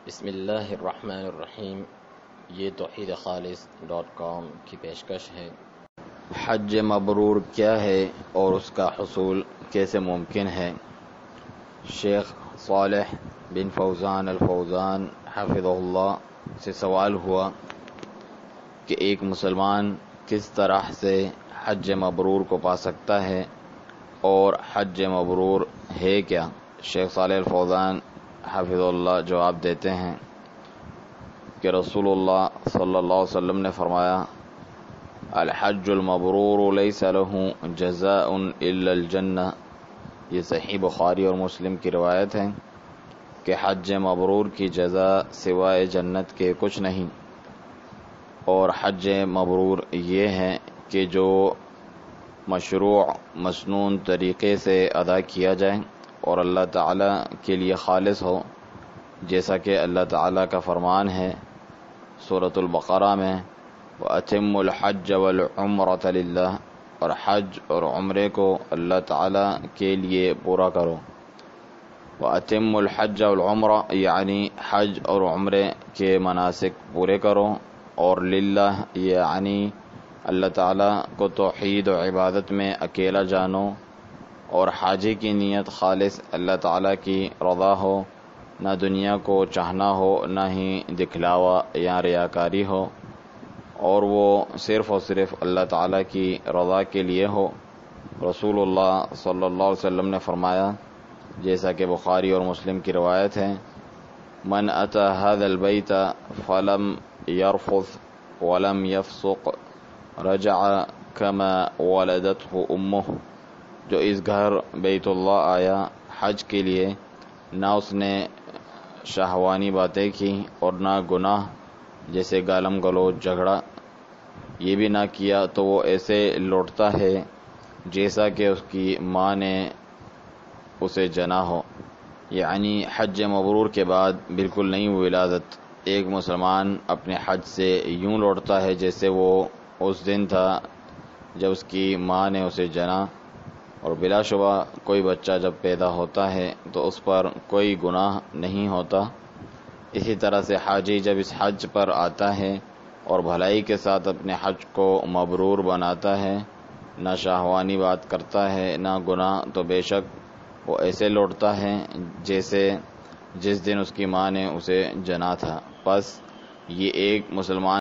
بسم اللہ الرحمن الرحیم۔ یہ توحیدخالص.com کی پیشکش ہے۔ حج مبرور کیا ہے اور اس کا حصول کیسے ممکن ہے؟ شیخ صالح بن فوزان الفوزان حفظہ اللہ سے سوال ہوا کہ ایک مسلمان کس طرح سے حج مبرور کو پا سکتا ہے اور حج مبرور ہے کیا؟ شیخ صالح الفوزان حفظ اللہ جواب دیتے ہیں کہ رسول اللہ صلی اللہ علیہ وسلم نے فرمایا، الحج المبرور لیس له جزاء الا الجنہ۔ یہ صحیح بخاری اور مسلم کی روایت ہے کہ حج مبرور کی جزا سوائے جنت کے کچھ نہیں، اور حج مبرور یہ ہے کہ جو مشروع مسنون طریقے سے ادا کیا جائے اور اللہ تعالیٰ کے لیے خالص ہو، جیسا کہ اللہ تعالیٰ کا فرمان ہے سورۃ البقرہ میں، وَأَتِمُّ الْحَجَّ وَالْعُمْرَةَ لِلَّهِ، اور حج اور عمرے کو اللہ تعالیٰ کے لیے پورا کرو۔ وَأَتِمُّ الْحَجَّ وَالْعُمْرَةَ یعنی حج اور عمرے کے مناسک پورے کرو، اور للہ یعنی اللہ تعالیٰ کو توحید و عبادت میں اکیلا جانو، اور حاجی کی نیت خالص اللہ تعالیٰ کی رضا ہو، نہ دنیا کو چاہنا ہو، نہ ہی دکھلاوا یا ریاکاری ہو، اور وہ صرف اور صرف اللہ تعالیٰ کی رضا کے لیے ہو۔ رسول اللہ صلی اللہ علیہ وسلم نے فرمایا، جیسا کہ بخاری اور مسلم کی روایت ہے، من اتی ھذا البیت فلم یرفث ولم یفسق رجع کما ولدته امہ۔ جو اس گھر بیت اللہ آیا حج کے لیے، نہ اس نے شہوانی باتیں کی اور نہ گناہ جیسے گالم گلوچ جھگڑا یہ بھی نہ کیا، تو وہ ایسے لوٹتا ہے جیسا کہ اس کی ماں نے اسے جنا ہو۔ یعنی حج مبرور کے بعد بالکل نئی ولادت ایک مسلمان اپنے حج سے یوں لوٹتا ہے جیسے وہ اس دن تھا جب اس کی ماں نے اسے جنا، اور بلا شبہ کوئی بچہ جب پیدا ہوتا ہے تو اس پر کوئی گناہ نہیں ہوتا۔ اسی طرح سے حاجی جب اس حج پر آتا ہے اور بھلائی کے ساتھ اپنے حج کو مبرور بناتا ہے، نہ شہوانی بات کرتا ہے نہ گناہ، تو بے شک وہ ایسے لوٹتا ہے جیسے جس دن اس کی ماں نے اسے جنا تھا۔ پس یہ ایک مسلمان